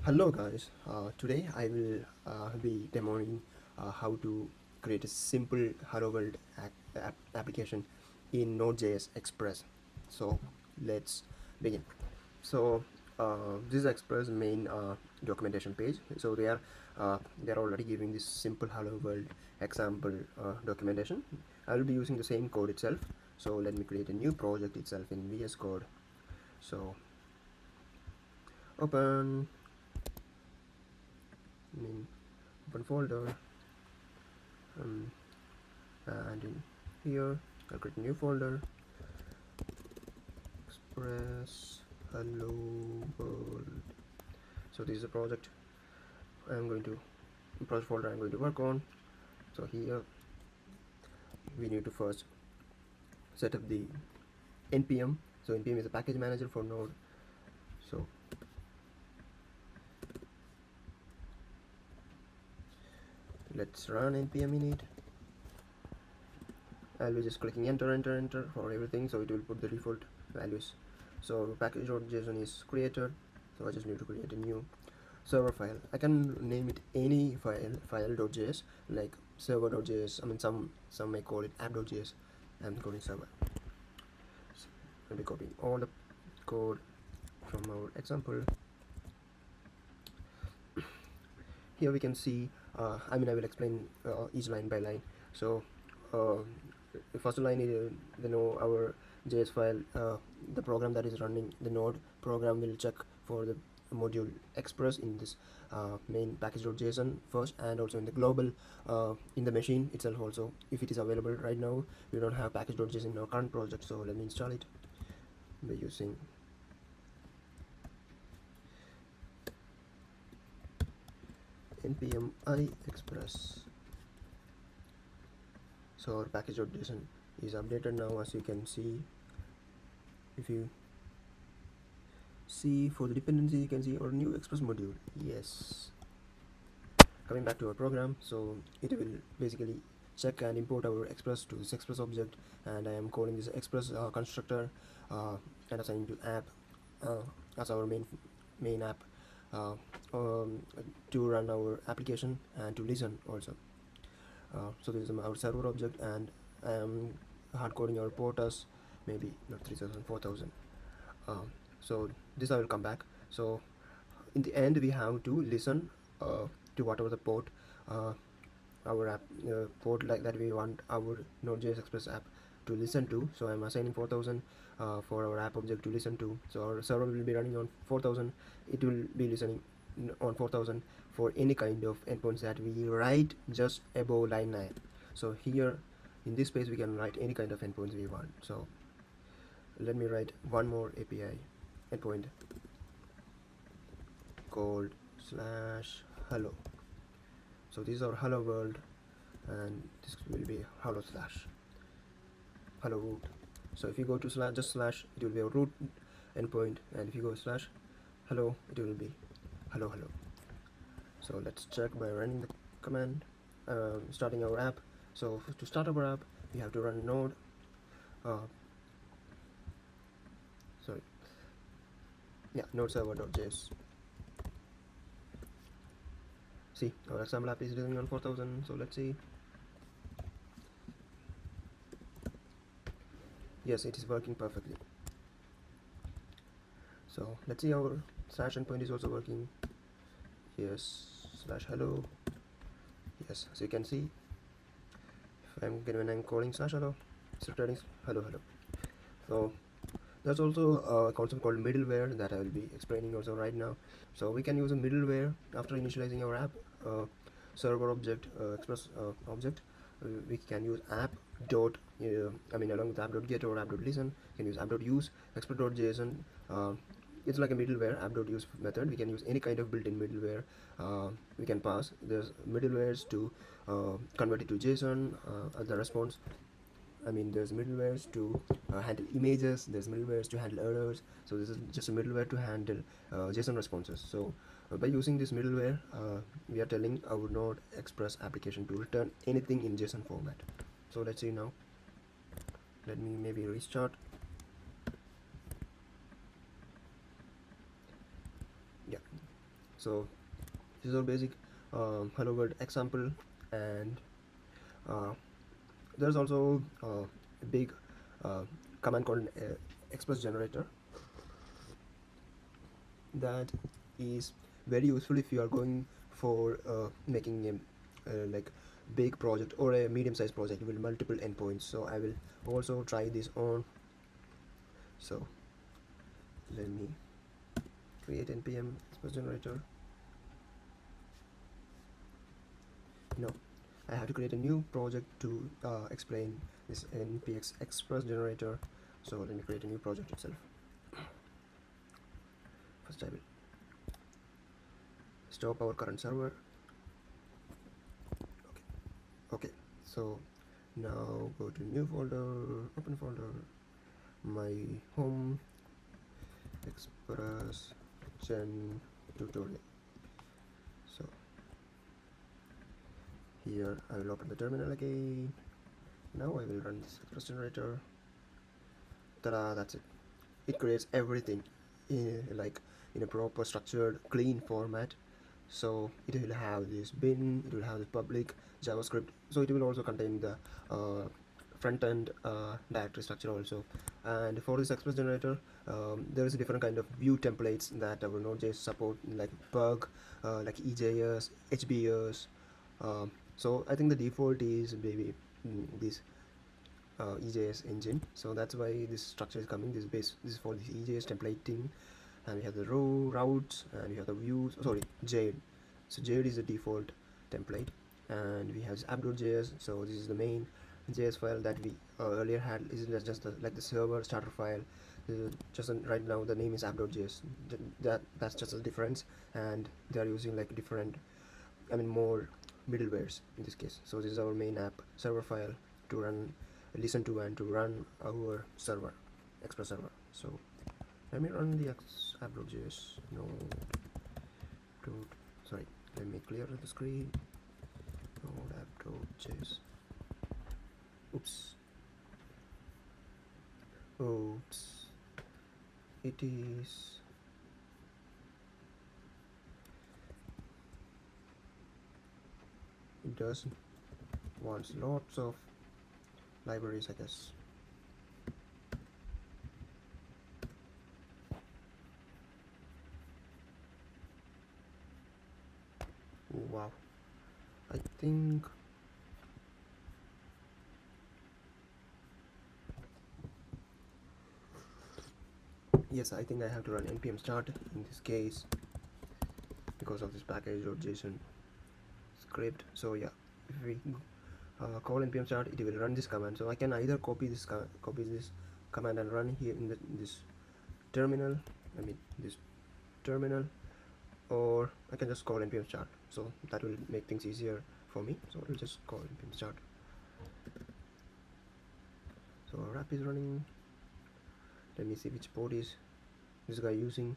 Hello guys, today I will be demoing how to create a simple Hello World application in Node.js Express. So let's begin. So this is Express main documentation page. So they are already giving this simple Hello World example documentation. I will be using the same code itself. So let me create a new project itself in VS Code. So open open folder, and in here I'll create a new folder, Express Hello World. So this is a project project folder I'm going to work on. So here we need to first set up the npm. So npm is a package manager for Node. So let's run npm init. I'll be just clicking enter for everything, so it will put the default values. So package.json is created, so I just need to create a new server file. I can name it any file.js, like server.js. I mean, some may call it app.js. I'm calling server. So I'll be copying all the code from our example. Here we can see I will explain each line by line. So the first line is our JS file, the program that is running the node program will check for the module express in this main package.json first, and also in the global in the machine itself also, if it is available. Right now we don't have package.json in our current project, so let me install it by using npm I express. So our package.json is updated now, as you can see. If you see for the dependency, you can see our new express module. Yes, coming back to our program, so it will basically check and import our express to this express object, and I am calling this express constructor and assigning to app as our main app uh, um, to run our application and to listen also. So this is our server object, and I am hard coding our port as maybe not 3000, 4000. So this I will come back. So in the end we have to listen to whatever the port our app port like that we want our Node.js Express app to listen to. So I'm assigning 4000 for our app object to listen to. So our server will be running on 4000. It will be listening on 4000 for any kind of endpoints that we write just above line 9. So here in this space we can write any kind of endpoints we want. So let me write one more API endpoint called /hello. So this is our hello world, and this will be hello root. So if you go to /, it will be a root endpoint, and if you go /hello, it will be hello. So let's check by running the command, starting our app. So to start our app we have to run node node server.js. See, our example app is running on 4000. So let's see. Yes, it is working perfectly. So let's see, our / endpoint is also working. Yes, /hello. Yes, so you can see when I'm calling /hello, it's returning hello. So there's also a concept called middleware that I will be explaining also right now. So we can use a middleware after initializing our app server object, express object. We can use app dot along with app.get or app.listen. We can use app.use express.json. It's like a middleware app.use method. We can use any kind of built-in middleware we can pass. There's middlewares to convert it to JSON, the response. There's middlewares to handle images, there's middlewares to handle errors. So this is just a middleware to handle JSON responses. So by using this middleware, we are telling our Node Express application to return anything in JSON format. So let's see now. Let me maybe restart. So this is our basic hello world example, and uh, there's also a big command called express generator that is very useful if you are going for making a like big project or a medium-sized project with multiple endpoints. So I will also try this on. So let me create npm express generator. No, I have to create a new project to explain this npx express generator. So let me create a new project itself. First I will stop our current server. Okay, so now go to new folder, open folder, my home express gen tutorial. So here I will open the terminal again. Now I will run this express generator. Ta-da, that's it. It creates everything in a proper structured clean format. So it will have this bin, it will have the public javascript, so it will also contain the front end directory structure also. And for this express generator, there is a different kind of view templates that our Node.js support, like bug, like EJS, HBS. So I think the default is maybe this EJS engine, so that's why this structure is coming. This is for this EJS templating, and we have the routes, and we have the views. Sorry, Jade. So Jade is the default template, and we have app.js. So this is the main JS file that we earlier had. Is just like the server starter file. Right now the name is app.js. That's just a difference, and they are using like different, I mean more middlewares in this case. So this is our main app server file to listen to and to run our server, express server. So let me run the app.js sorry, let me clear the screen. Node app.js. Oops, it does wants lots of libraries, I guess. Wow, I think yes, I think I have to run npm start in this case because of this package.json script. So yeah, if we call npm start, it will run this command. So I can either copy this command and run here in this terminal, this terminal, or I can just call npm start. So that will make things easier for me. So I'll just call npm start. So our app is running. Let me see which port is this guy using.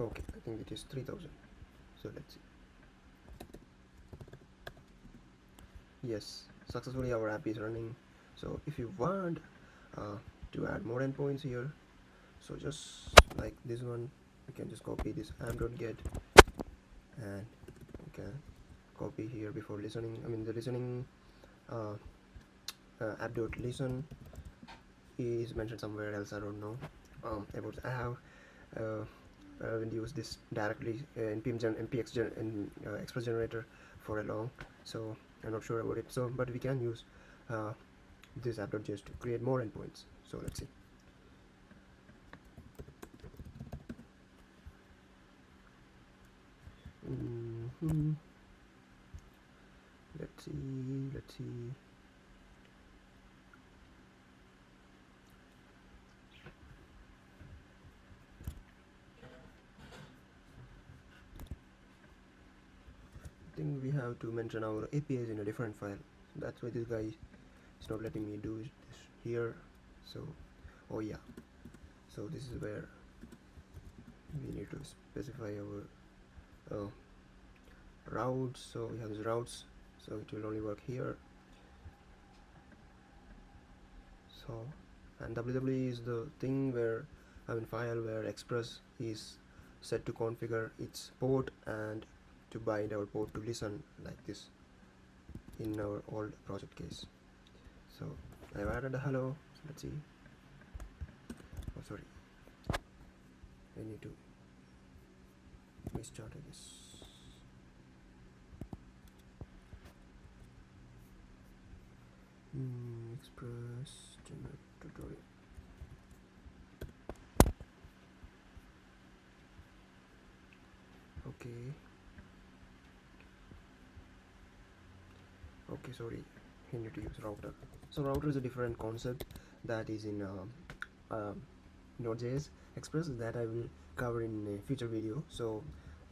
Okay, I think it is 3000. So let's see. Yes, successfully our app is running. So if you want to add more endpoints here, so just like this one, you can just copy this am.get, and you can copy here before listening. The listening app.listen is mentioned somewhere else, I don't know. About I have used this directly in express generator for a long, so I'm not sure about it. So but we can use this app.js to create more endpoints. So let's see. Let's see. I think we have to mention our APIs in a different file. That's why this guy is not letting me do this here. So, oh yeah. So this is where we need to specify our routes. So we have these routes, so it will only work here. So, and wwe is the thing where, file where Express is set to configure its port and to bind our port to listen like this in our old project case. So I've added a hello. So let's see. Oh, sorry, I need to restart this. Express tutorial. Okay, sorry, you need to use router. So router is a different concept that is in Node.js Express that I will cover in a future video. So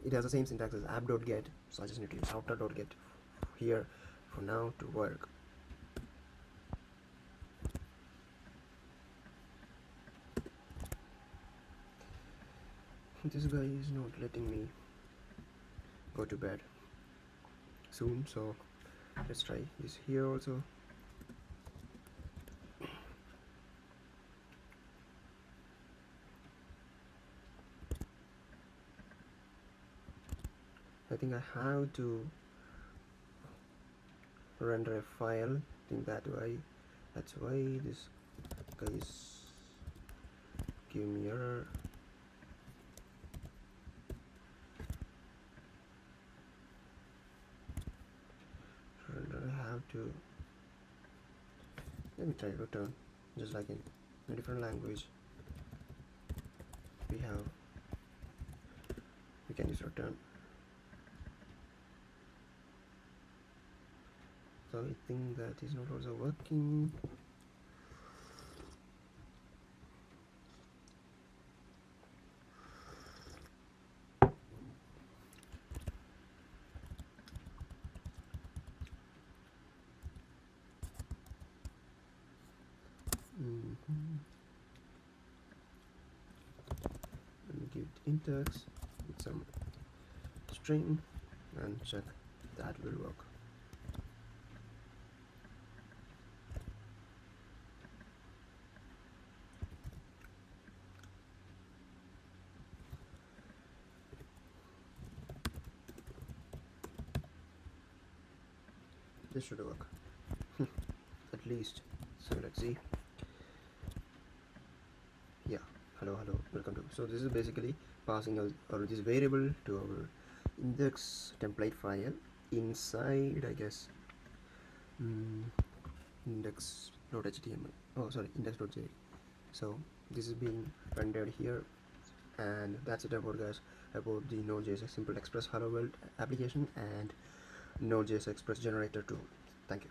it has the same syntax as app.get, so I just need to use router.get here for now to work. This guy is not letting me go to bed soon, so let's try this here also. I think I have to render a file. I think that's why this guy is giving me error. I have to, let me try return, just like in a different language we can use return. So I think that is not also working. Let me give it index with some string and check that will work. This should work at least. So let's see. Yeah, hello, welcome to. So this is basically passing this variable to our index template file inside, I guess, index.html. Oh, sorry, index.js. So this is being rendered here, and that's it about, guys, about the Node.js Simple Express Hello World application and Node.js Express generator tool. Thank you.